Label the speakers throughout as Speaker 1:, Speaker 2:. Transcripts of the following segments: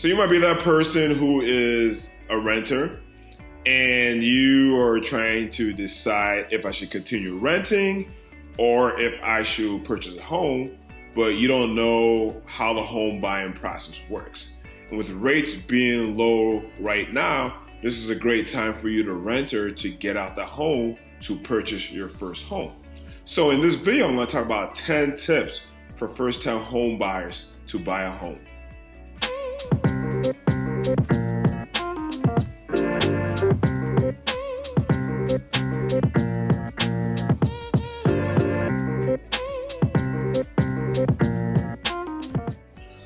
Speaker 1: So you might be that person who is a renter and you are trying to decide if I should continue renting or if I should purchase a home, but you don't know how the home buying process works. And with rates being low right now, this is a great time for you, the renter, to get out the home to purchase your first home. So in this video, I'm going to talk about 10 tips for first-time home buyers to buy a home.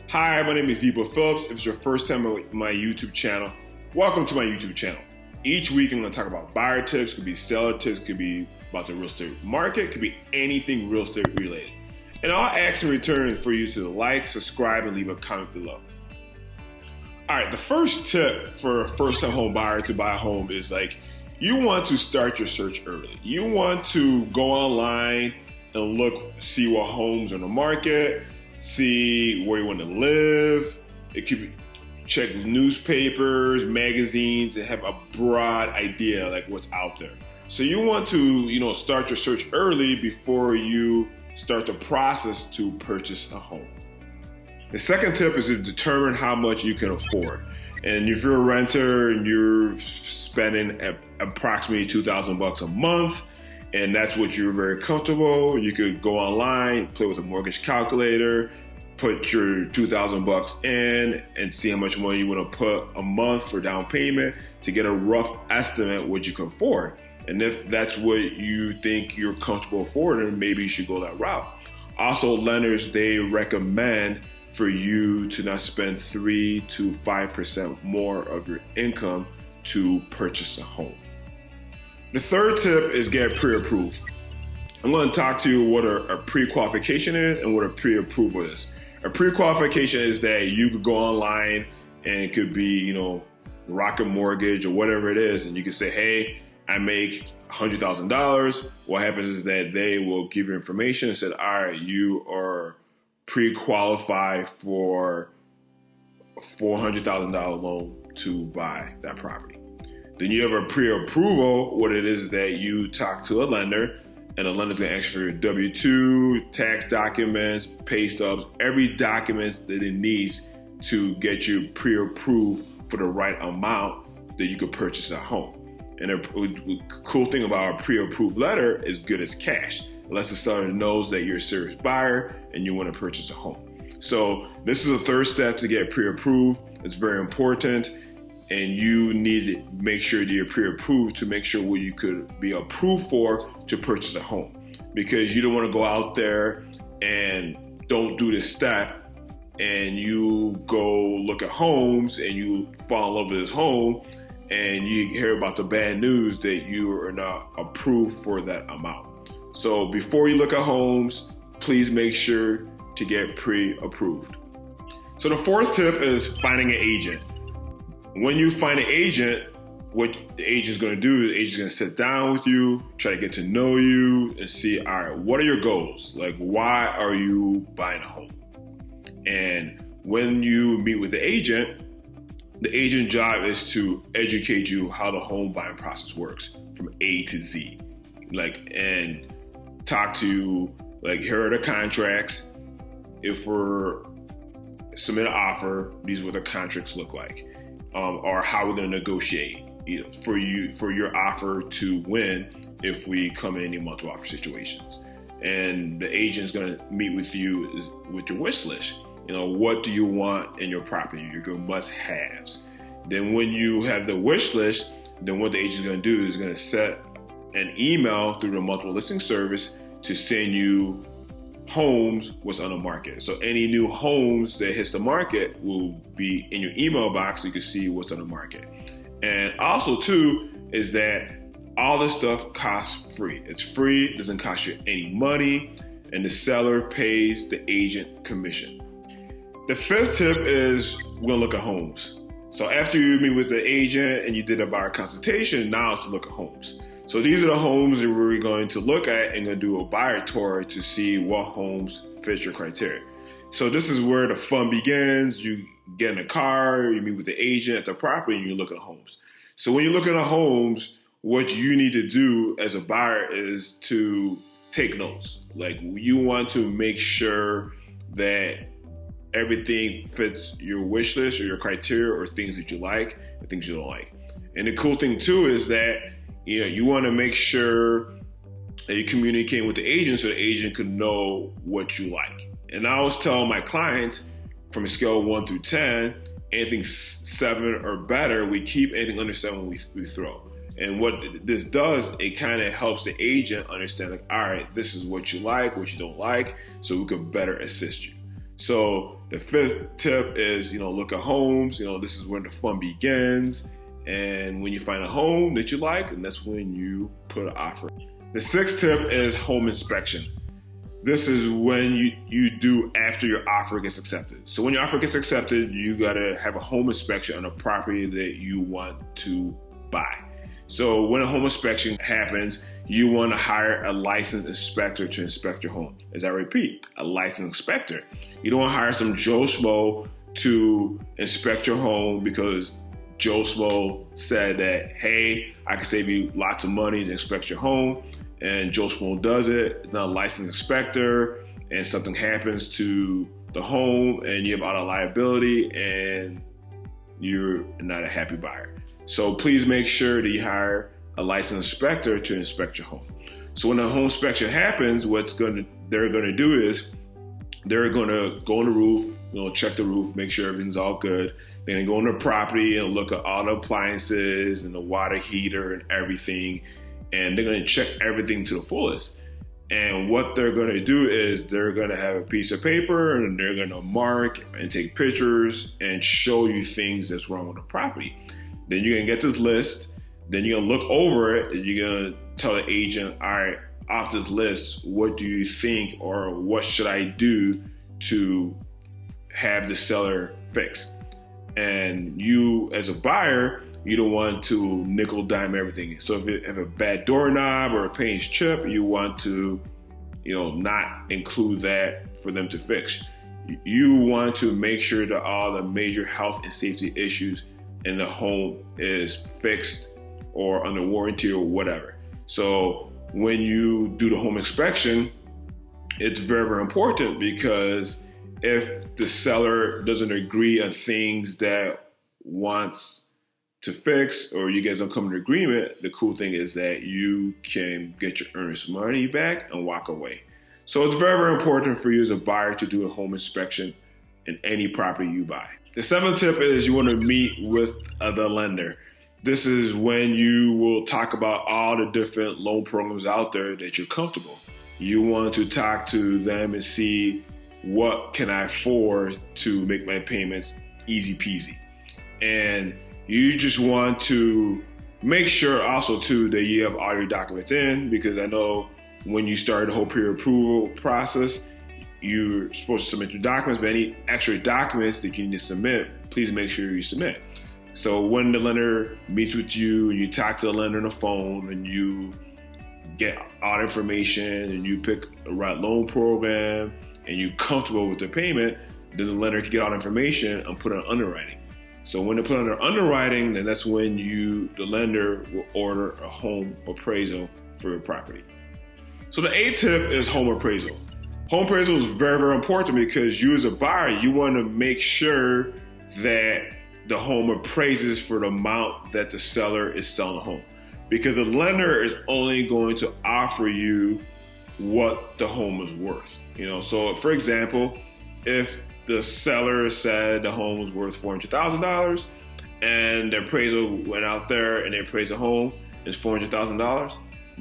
Speaker 1: Hi, my name is dipo.phillips. If it's your first time on my YouTube channel, welcome to my YouTube channel. Each week I'm going to talk about buyer tips, could be seller tips, could be about the real estate market, could be anything real estate related. And I'll ask in return for you to like, subscribe, and leave a comment below. All right, the first tip for a first-time home buyer to buy a home is you want to start your search early. You want to go online and see what homes are on the market, see where you want to live. It could be check newspapers, magazines, and have a broad idea what's out there. So you want to, start your search early before you start the process to purchase a home. The second tip is to determine how much you can afford. And if you're a renter and you're spending approximately $2,000 a month, and that's what you're very comfortable, you could go online, play with a mortgage calculator, put your $2,000 in and see how much money you want to put a month for down payment to get a rough estimate what you can afford. And if that's what you think you're comfortable affording, maybe you should go that route. Also, lenders, they recommend for you to not spend 3 to 5% more of your income to purchase a home. The third tip is get pre-approved. I'm going to talk to you what a pre-qualification is and what a pre-approval is. A pre-qualification is that you could go online and it could be, Rocket Mortgage or whatever it is, and you can say, hey, I make $100,000. What happens is that they will give you information and said, all right, you are pre-qualified for a $400,000 loan to buy that property. Then you have a pre-approval. What it is that you talk to a lender, and the lender's gonna ask for your W-2, tax documents, pay stubs, every document that it needs to get you pre-approved for the right amount that you could purchase a home. And the cool thing about a pre-approved letter is good as cash. It lets the seller knows that you're a serious buyer and you want to purchase a home. So this is the third step to get pre-approved. It's very important. And you need to make sure that you're pre-approved to make sure what you could be approved for to purchase a home. Because you don't want to go out there and don't do this step and you go look at homes and you fall in love with this home and you hear about the bad news that you are not approved for that amount. So before you look at homes, please make sure to get pre-approved. So the fourth tip is finding an agent. When you find an agent, what the agent's going to do, the agent's going to sit down with you, try to get to know you and see, all right, what are your goals? Why are you buying a home? And when you meet with the agent's job is to educate you how the home buying process works from A to Z. And talk to you, here are the contracts. If we're submit an offer, these are what the contracts look like. Or how we're going to negotiate for your offer to win if we come in any multiple offer situations. And the agent's going to meet with you with your wish list. What do you want in your property, your must-haves. Then when you have the wish list, then what the agent's going to do is going to set an email through the multiple listing service to send you homes what's on the market. So any new homes that hits the market will be in your email box so you can see what's on the market. And also too is that all this stuff costs free. It's free, it doesn't cost you any money, and the seller pays the agent commission. The fifth tip is we're gonna look at homes. So after you meet with the agent and you did a buyer consultation, now it's to look at homes. So these are the homes that we're going to look at and going to do a buyer tour to see what homes fit your criteria. So this is where the fun begins. You get in a car, you meet with the agent at the property, and you look at homes. So when you're looking at homes, what you need to do as a buyer is to take notes. Like, you want to make sure that everything fits your wish list or your criteria, or things that you like and things you don't like. And the cool thing too is that you want to make sure that you communicate with the agent so the agent could know what you like. And I always tell my clients, from a scale of 1 through 10, anything 7 or better, we keep. Anything under 7, we throw. And what this does, it kind of helps the agent understand, like, all right, this is what you like, what you don't like, so we can better assist you. So the 5th tip is, look at homes. This is when the fun begins. And when you find a home that you like, and that's when you put an offer. The 6th tip is home inspection. This is when you do after your offer gets accepted. So when your offer gets accepted, you gotta have a home inspection on a property that you want to buy. So when a home inspection happens, you want to hire a licensed inspector to inspect your home. As I repeat, a licensed inspector. You don't want to hire some Joe Schmo to inspect your home because Joe Schmo said that, hey, I can save you lots of money to inspect your home. And Joe Schmo does it. It's not a licensed inspector, and something happens to the home and you have auto liability and you're not a happy buyer. So please make sure that you hire a licensed inspector to inspect your home. So when the home inspection happens, they're gonna do is they're gonna go on the roof, check the roof, make sure everything's all good. They're gonna go on the property and look at all the appliances and the water heater and everything, and they're gonna check everything to the fullest. And what they're gonna do is they're gonna have a piece of paper and they're gonna mark and take pictures and show you things that's wrong with the property. Then you're gonna get this list, then you're gonna look over it, and you're gonna tell the agent, all right, off this list, what do you think, or what should I do to have the seller fix? And you, as a buyer, you don't want to nickel dime everything. So if you have a bad doorknob or a paint's chip, you want to, not include that for them to fix. You want to make sure that all the major health and safety issues in the home is fixed or under warranty or whatever. So when you do the home inspection, it's very, very important, because if the seller doesn't agree on things that wants to fix, or you guys don't come to agreement, the cool thing is that you can get your earnest money back and walk away. So it's very, very important for you as a buyer to do a home inspection in any property you buy. The 7th tip is you want to meet with the lender. This is when you will talk about all the different loan programs out there that you're comfortable. You want to talk to them and see, what can I afford to make my payments easy peasy? And you just want to make sure also too that you have all your documents in, because I know when you start the whole pre-approval process, you're supposed to submit your documents, but any extra documents that you need to submit, please make sure you submit. So when the lender meets with you, and you talk to the lender on the phone, and you get all the information, and you pick the right loan program, and you're comfortable with the payment, then the lender can get all the information and put it on underwriting. So when they put it under underwriting, then that's when the lender will order a home appraisal for your property. So the 8th tip is home appraisal. Home appraisal is very, very important, because you as a buyer, you want to make sure that the home appraises for the amount that the seller is selling the home. Because the lender is only going to offer you what the home is worth. So for example, if the seller said the home was worth $400,000 and the appraisal went out there and they appraised the home is $400,000,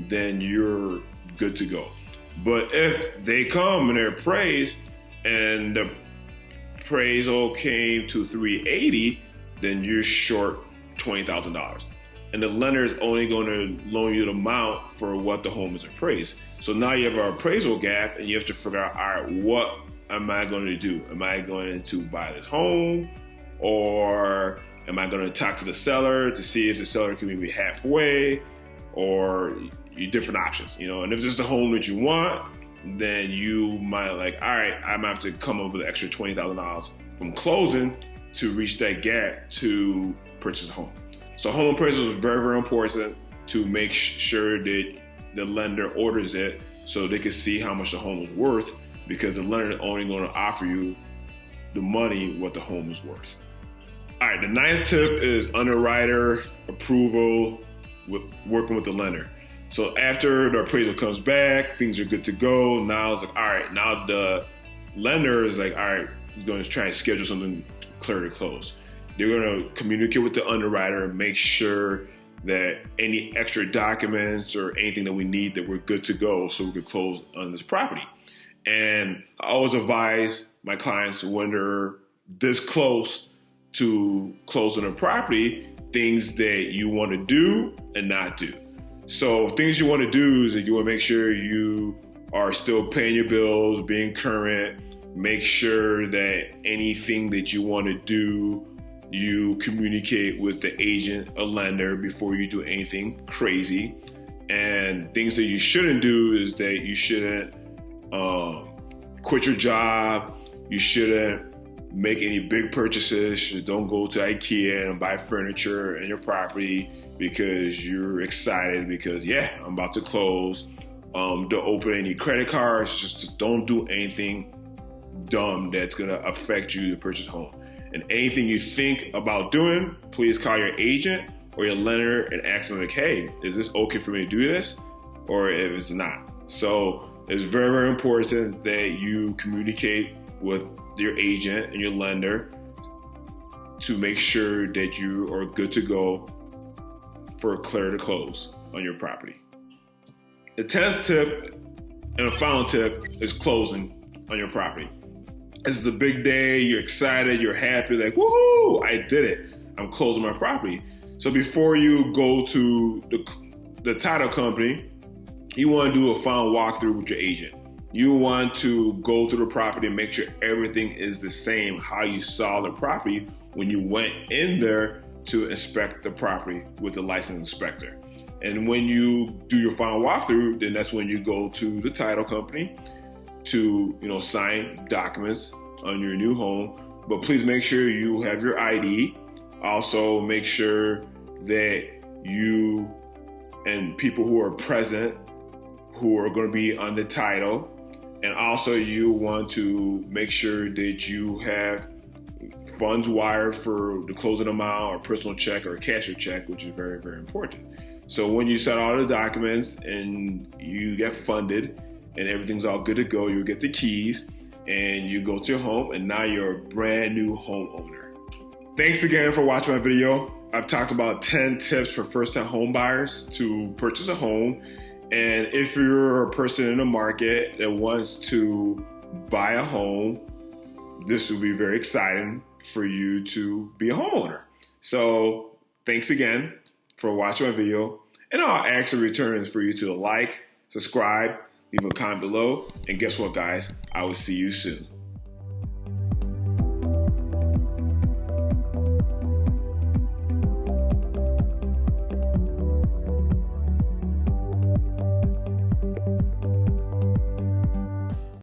Speaker 1: then you're good to go. But if they come and they're appraised and the appraisal came to $380,000, then you're short $20,000. And the lender is only going to loan you the amount for what the home is appraised. So now you have an appraisal gap, and you have to figure out, all right, what am I going to do? Am I going to buy this home, or am I going to talk to the seller to see if the seller can meet me halfway, or different options, And if this is the home that you want, then you might all right, I might have to come up with an extra $20,000 from closing to reach that gap to purchase a home. So home appraisal is very, very important to make sure that the lender orders it so they can see how much the home is worth, because the lender is only going to offer you the money what the home is worth. All right, the 9th tip is underwriter approval with working with the lender. So after the appraisal comes back, things are good to go. Now it's like, all right, now the lender is like, all right, he's going to try and schedule something clear to close. They're going to communicate with the underwriter and make sure that any extra documents or anything that we need, that we're good to go so we can close on this property. And I always advise my clients, when they're this close to closing a property, things that you want to do and not do. So things you want to do is that you want to make sure you are still paying your bills, being current, make sure that anything that you want to do, you communicate with the agent or lender before you do anything crazy. And things that you shouldn't do is that you shouldn't quit your job. You shouldn't make any big purchases. Don't go to IKEA and buy furniture in your property because you're excited because, yeah, I'm about to close. Don't open any credit cards. Just don't do anything dumb that's going to affect you to purchase a home. And anything you think about doing, please call your agent or your lender and ask them, like, hey, is this okay for me to do this? Or if it's not. So it's very, very important that you communicate with your agent and your lender to make sure that you are good to go for a clear to close on your property. The 10th tip and the final tip is closing on your property. This is a big day, you're excited, you're happy, like, woohoo, I did it. I'm closing my property. So before you go to the title company, you want to do a final walkthrough with your agent. You want to go through the property and make sure everything is the same, how you saw the property when you went in there to inspect the property with the licensed inspector. And when you do your final walkthrough, then that's when you go to the title company to, sign documents on your new home. But please make sure you have your ID. Also make sure that you and people who are present, who are going to be on the title. And also you want to make sure that you have funds wired for the closing amount or personal check or a cashier check, which is very, very important. So when you set all the documents and you get funded and everything's all good to go, you get the keys and you go to your home, and now you're a brand new homeowner. Thanks again for watching my video. I've talked about 10 tips for first-time home buyers to purchase a home. And if you're a person in the market that wants to buy a home, this will be very exciting for you to be a homeowner. So thanks again for watching my video. And I'll ask in return for you to like, subscribe, leave a comment below. And guess what, guys? I will see you soon.